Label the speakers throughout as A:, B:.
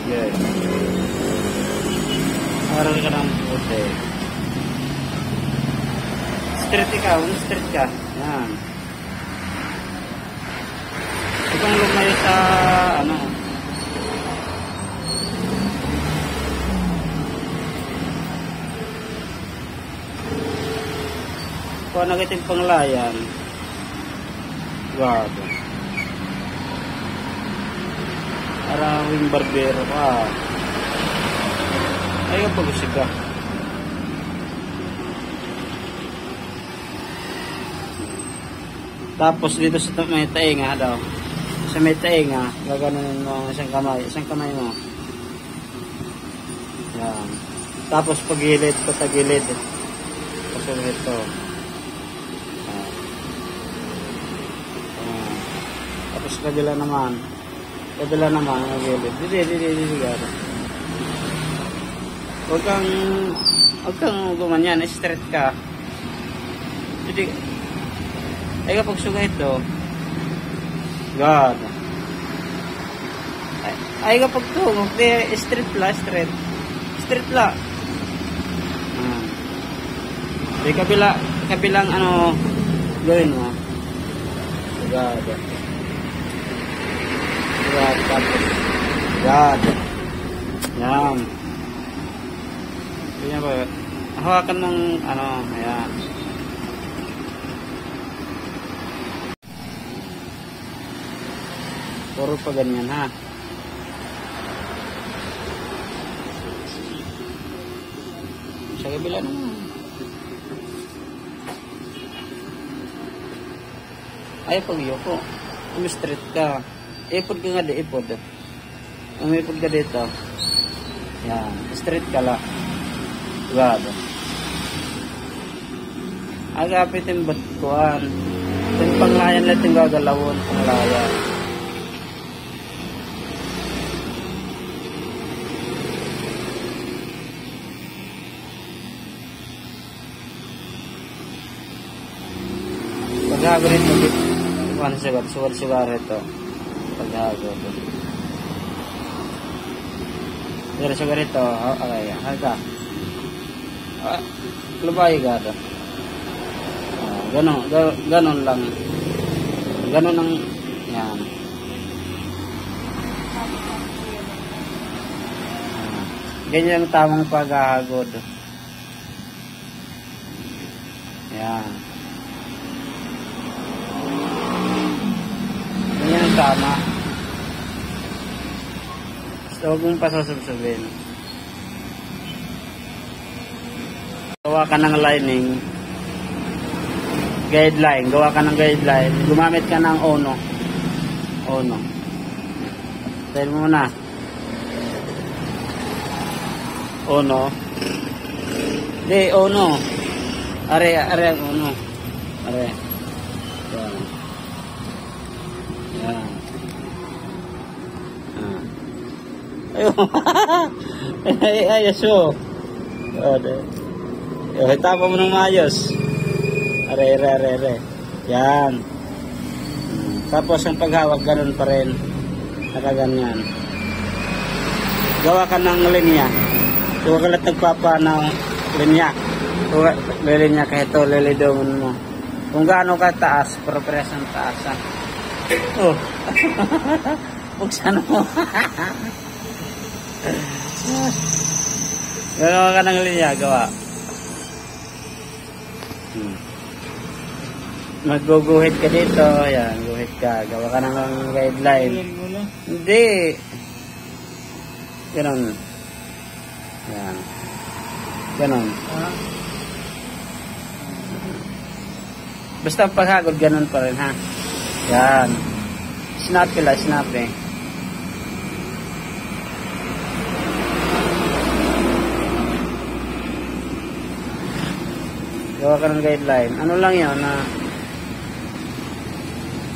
A: Yan. Aral ka ng puti. Straight ikaw, straight ka. Yan. Huwag kang lumayo sa ano. Kung nagitin panglayan. Gago. Arawing barbero ka. Ay ka pag-usig ka. Tapos dito sa may tainga daw. Sa may tainga, gaganunin mo ang isang kamay mo. Yan. Tapos pagilid, patagilid. Pasunod ito. Tapos kabila naman. Kabila naman ang gilid. Dili. Huwag kang gumanyan, straight ka. Jadi, ay kapag suga ito, God. Ay kapag tungok, straight la. Straight la. Di kabilang ano, gawin mo. God. God. Yan. Ganyan ba? Hawakan mong ano, ayan. Puro pa ganyan ha. Sa kabila naman. Ay pag yoko. Straight ka. Ipod ka nga di ipod. Umipod ka dito. Yan. Straight ka la. Gado. Agapit yung batkuan. Yung panglayan lang yung gagalawon. Panglayan. Paghago rito. Sugar ito. Paghago. Sugar ito. Okay. Halka. Lumay gado. Ganon lang. Ganon ang yan. Ganyan ang tamang paghahagod. Yan. Ganyan ang tama. So, huwag mong pasasubsubin. Gawa ka ng lining. Guideline. Gawa ka ng guideline. Gumamit ka ng ono. Dahil mo na. Ono. Di, ono. Are ang ono. Are. Yan. Yan. Ayos o. Hitapa mo ng maayos. Are. Yan. Tapos ang paghawak ganun pa rin. Nakaganyan. Gawa ka ng linya. Huwag ka lang nagpapa ng linya. Linya ka ito, lilidungan mo. Kung gaano ka taas, progress ang taas. Oh. Buksan mo. Gawa ka ng linya, gawa. Magguguhit ka dito, yan, guhit ka, gawa ka ng guideline. Hindi. Ganon. Yan. Ganon. Basta paghagod, ganon pa rin, ha? Yan. Snappy lang, snappy. Gawa ka ng guideline. Ano lang yun, na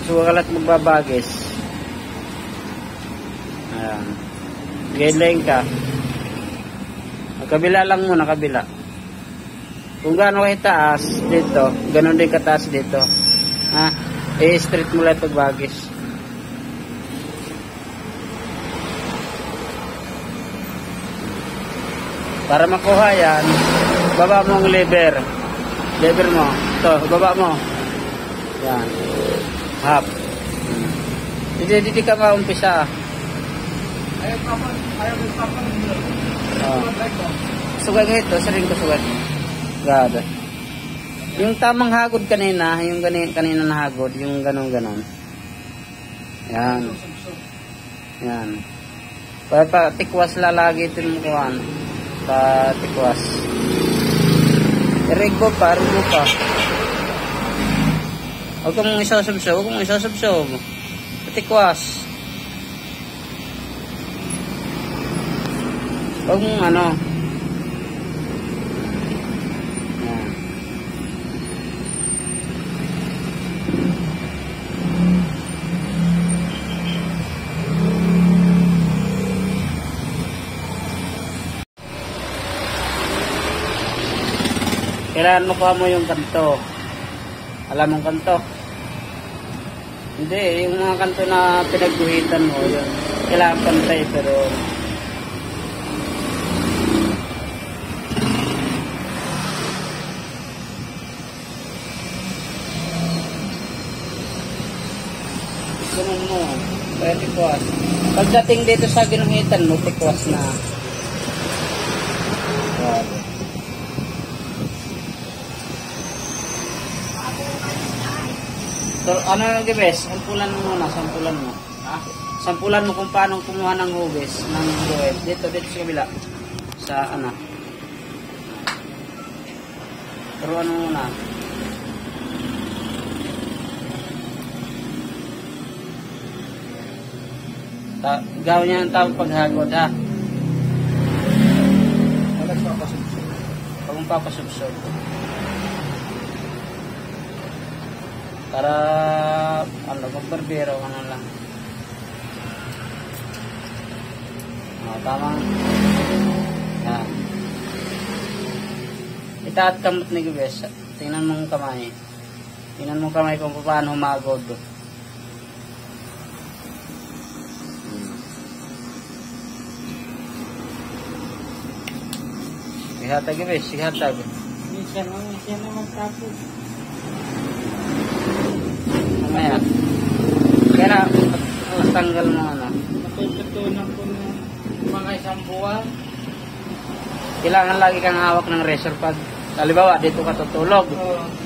A: suwagalat magbabagis. Ayan. Guideline ka. Kabila lang muna, kabila. Kung gaano kayo taas dito, ganon din kataas dito. Ha? I-straight mo lang pagbagis. Para makuha yan, baba mo ang lever. Lever mo. Ito, baba mo. Yan. Half. Hindi ka maumpisa.
B: Ayaw papan.
A: Sugad ito, saring ko sugad. Gada. Yung tamang hagod kanina, yung kanina na hagod, yung ganon. Yan. Yan. Para patikwas lalagi ito yung kuhan. Patikwas. Irigo pa. Huwag kong isasubsob. Patikwas. Huwag mong ano. Yan. Kailangan makuha mo yung kanto. Alam mong kanto? Hindi, yung mga kanto na pinagguhitan mo, yun. Kailangan pantay, pero ganun mo, kaya tikwas. Pagdating dito sa ginuhitan mo, tikwas na. Grabe. So, ano yung gibes? Sampulan mo muna, sampulan mo. Ha? Sampulan mo kung paano kumuha ng hugis ng buwet. Dito sa kabila. Sa ano. Turuan mo muna. Gawin niya ang tawag paghagod, ha?
B: Wala sa papasubsob.
A: Huwag mong papasubsob. Para, magbarbero, ano lang. Tama. Yan. Itaat kamot ni Gubes. Tingnan mong kamay. Tingnan mong kamay kung paano humagod. Sihatag Gubes, sihatag.
B: Minsan na magtapos.
A: Mamaya. Kaya tanggal mo ano.
B: Matututunan ko ng mga isang buwan.
A: Kailangan lagi kang hawak ng razor pad. Halimbawa, dito ka tutulog.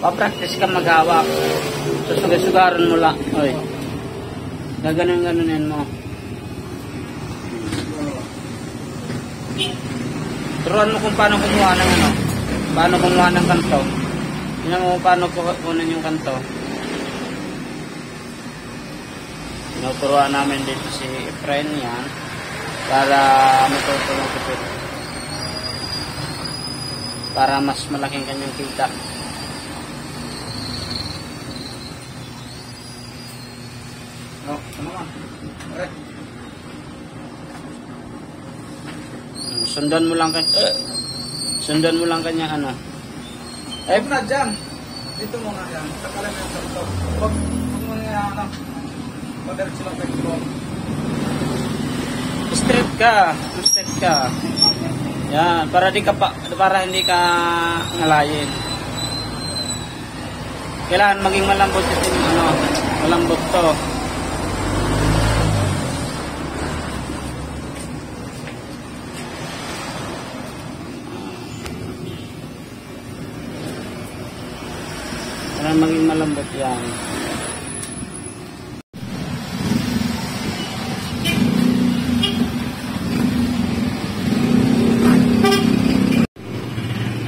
A: Pa-practice ka maghawak. Susugar-sugaran mo lang. Oy. Gaganon-ganonin mo. Turuan mo kung paano kumuha ng ano. Paano kumuha ng kanto. Tingnan mo paano kunin yung kanto. Tinuturuan namin dito si Efren yan para matutulong kita. Para mas malaking kanyang kita.
B: Ano man? Alright.
A: Sundan mo lang kanya ano.
B: Ay, na dyan. Dito muna dyan. Sakalan yung sarito. Huwag mo na ano. Padiretso lang tayo.
A: Straight ka. Yan, para hindi ka ngalayin. Kailangan maging malambot ito ano, malambot to. Kailangan maging malambot yan.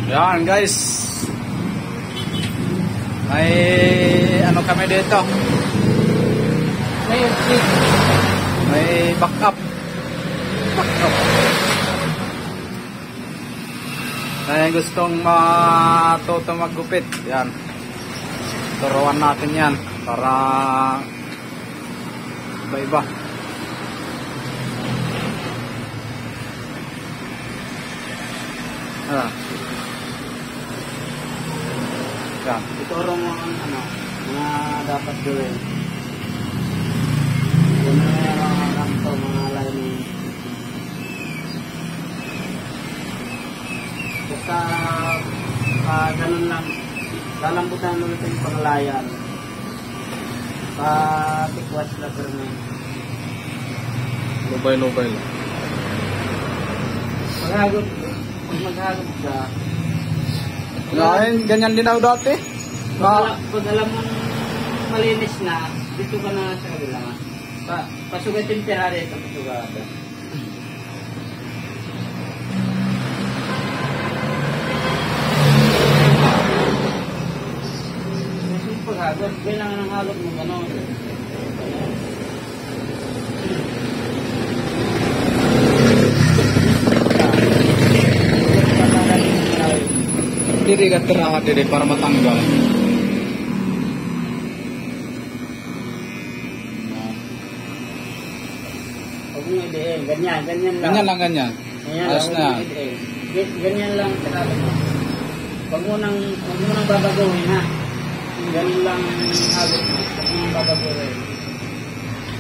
B: Yan guys, may ano kami dito, may backup. May gustong matuto maggupit, yan, turuan natin yan para iba-iba. Yan.
A: Ituro mo ang ano, mga dapat gawin. Yun na mga kanto, mga lining. lalambutan mo ito yung pangalayan. Patikwas na perme.
B: Lubay-lubay lang.
A: Pag maghagod ka,
B: Ganyan din ako dati.
A: pag alam mong malinis na, dito ka na sa kabila. Pasugatin pirari ito pasugata. Yung paghagod, kailangan ng hagod mo gano'n.
B: Diri ka tirahat diri para matanggal.
A: Huwag mo idein, ganyan lang.
B: Ganyan lang ganyan. Ayos na yan.
A: Ganyan lang sarado mo. Huwag mo nang babaguhin ha. Ganyan lang hagod mo. Huwag mo nang babaguhin.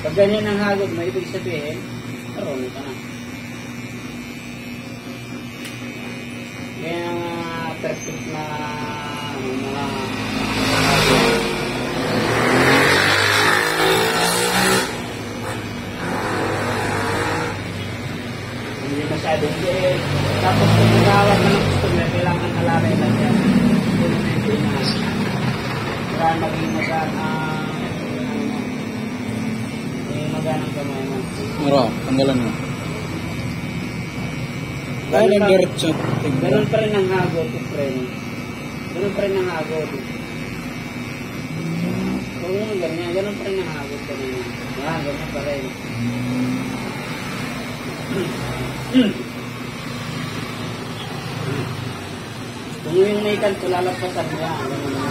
A: Pag ganyan ang hagod mo, ibig sabihin, marunong ka na. Ganyan ang perfect na mga hindi masyadong tapos kung magawag ka ng customer, kailangan alalay lang yan. Hindi na para maging maganang kamay mo.
B: Mura, tanggalan mo. Ganun diretso.
A: Ganun pa rin ang hagod, friend. Ganun pa rin ang hagod. Kung yung ganyan, ganun pa rin ang hagod kanina. Yan, ganun pa rin. Kung yung may kanto, lalagpasan mo yan. Ganun naman.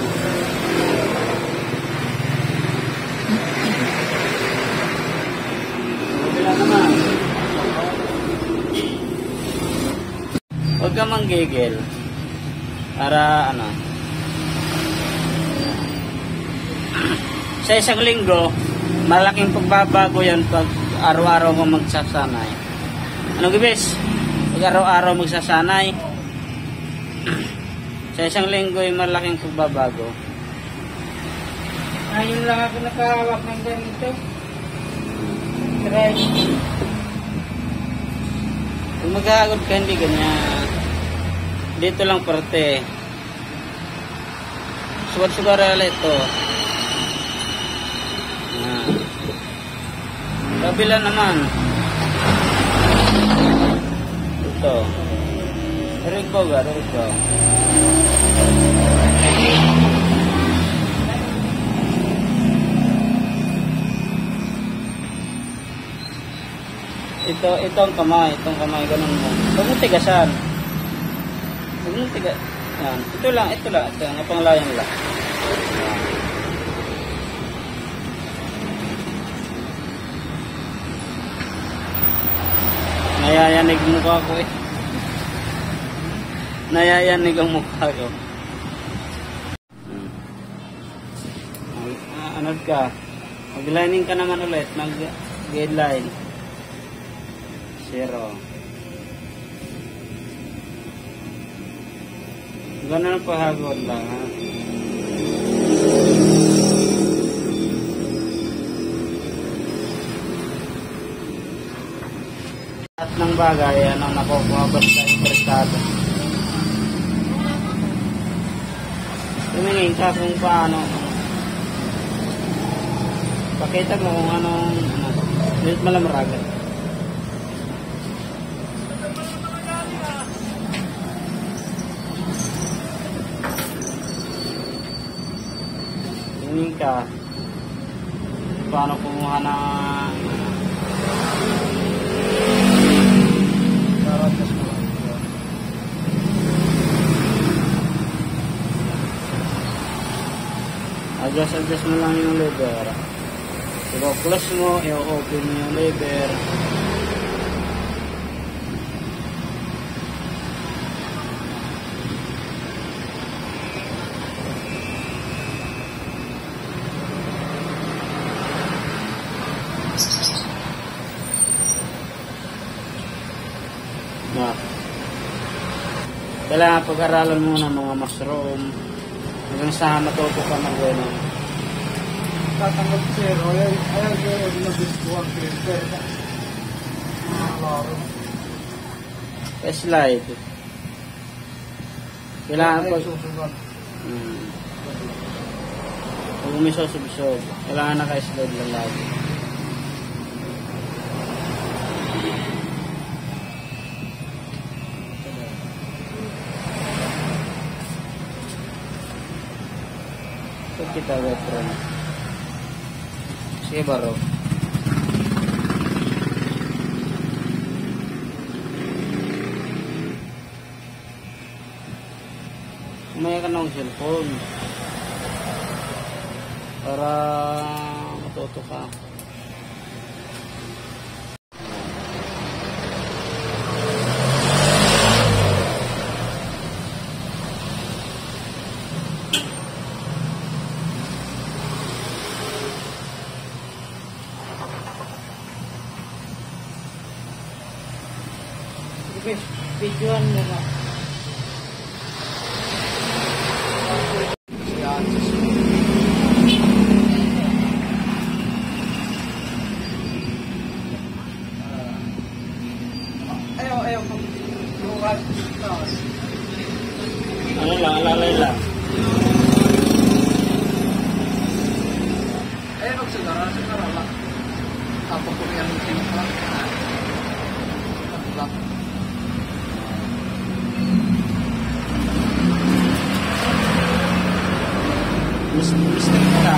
A: Wala naman. Huwag ka manggigil para ano sa isang linggo malaking pagbabago yan pag araw-araw mo magsasanay. Ano gibis? Pag araw-araw magsasanay sa isang linggo ay malaking pagbabago. Ayun lang ako nakahawak ng ganito. Try. Kung maghahagod ka, hindi ganyan. Dito lang parte. Sugar-sugar ito. Kabila naman. Ito. Rico. Ito ang kamay, ganun mo. Huwag mo tigasan. Yan. Ito lang, ang panglayan lang. Yan. Nayayanig mukha ko eh. Nayayanig ang mukha ko. Ano ka? Mag-lining ka naman ulit, mag-guideline. 0. Ganun ang pahagod lang ha. At ng bagay yan ang nakukuha basta interesado. Tumingin ka kung paano. Pakita mo kung anong dito malamaragan. Tingin ka paano kumuha na adjust mo lang yung lever. I-close mo, i-open mo yung lever. Kailangan pag-aralan muna mga mushroom. Hanggang sa matuto ka ng gano'n.
B: Tatanggap zero. Ayaw yung nag-discuang filter. Laro.
A: Slide. Kailangan
B: Ay,
A: pag...
B: susunod.
A: Pag umisosub-sob, kailangan naka-slide lang lagi. Pag kita veteran. Sige baro. Umaya ka ng cellphone para matuto ka. Videoan mo nga.
B: Ayaw. Luwag.
A: Ano lang, alalay lang.
B: Ayaw magsigara lang. Tapos kung yan yung pinaka.
A: Mistake ka.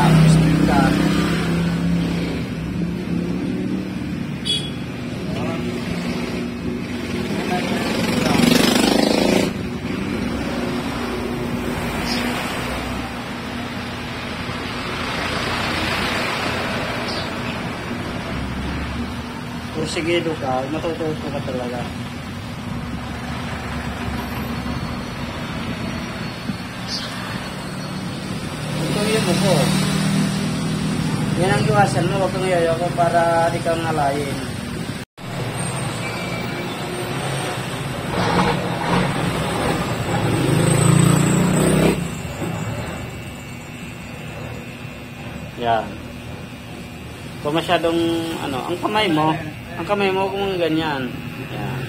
A: Porsigido ka, matututo ka talaga. Ito yung buko. Yan ang iwasan mo, huwag kang yayoko para di kang ngalayin. Yan. Kung masyadong, ang kamay mo kung ganyan. Yan.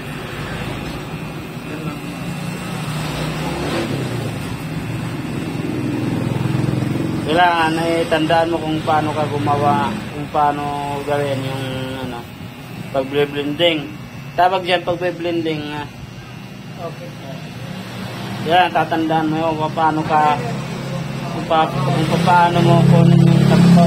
A: Kailangan tandaan mo kung paano ka gumawa, kung paano gawin yung pag-blending. Tawag diyan pag-blending.
B: Okay.
A: Yan, tatandaan mo kung paano ka, kung paano mo kunin yung takbo.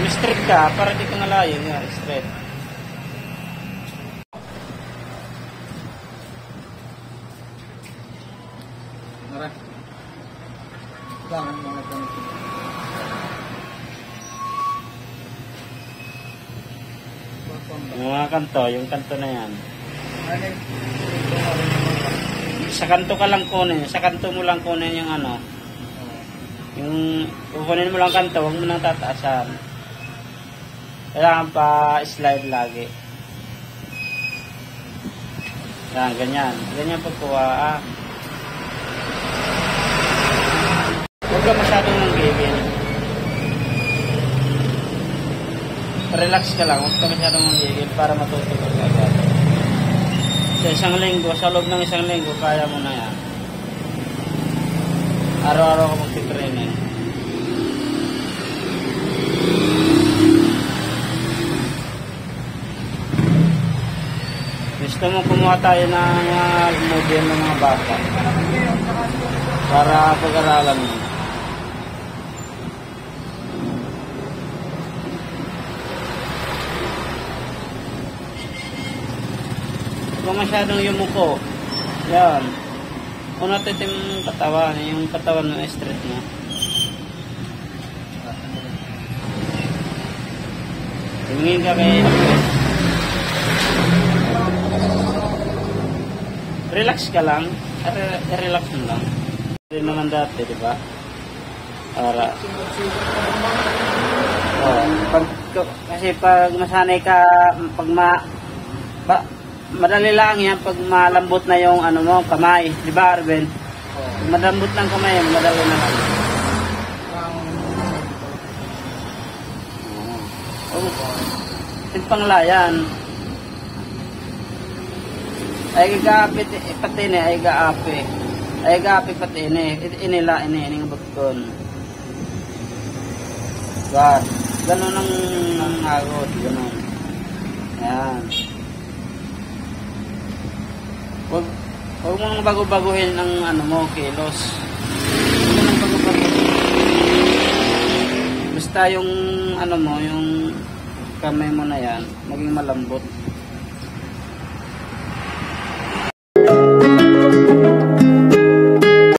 A: Straight ka para di ka ngalayin. Yan, straight.
B: Nara. Kailangan mga ganito.
A: Yung mga kanto, yung kanto na yan. Sa kanto ka lang kunin. Sa kanto mo lang kunin yung yung kukunin mo lang kanto, huwag mo nang tataasan. Kailangan pa slide lagi. Yan, ganyan. Ganyan pagkuha. Huwag ka masyadong nanggigil. Relax ka lang. Huwag ka masyadong nanggigil para matuto ka agad. Sa loob ng isang linggo, kaya mo na yan. Araw-araw ka magti-training. Gusto mo kumuha tayo ng model ng mga bata para pag-aralan mo. Kung masyadong yumuko, yan. Kung natitim katawan, yung katawan mo straight mo. Tumingin ka kay relax ka lang. Relax mo lang. Hindi naman dati, di ba? Para kasi pag masanay ka, madali lang yan pag malambot na yung ano mo, kamay. Di ba, Arben? Pag malambot ng kamay, madali na lang. Yung panglayan. Ay gagapit pati ni ay gaapi. Ay gaapi pati ni inila ini ng buton. God, ganun ang agod, ganun. Yan. Huwag mong bago-baguhin ang ano mo, kilos. Huwag mo nang bago-baguhin. Basta yung ano mo, yung kamay mo na yan, maging malambot.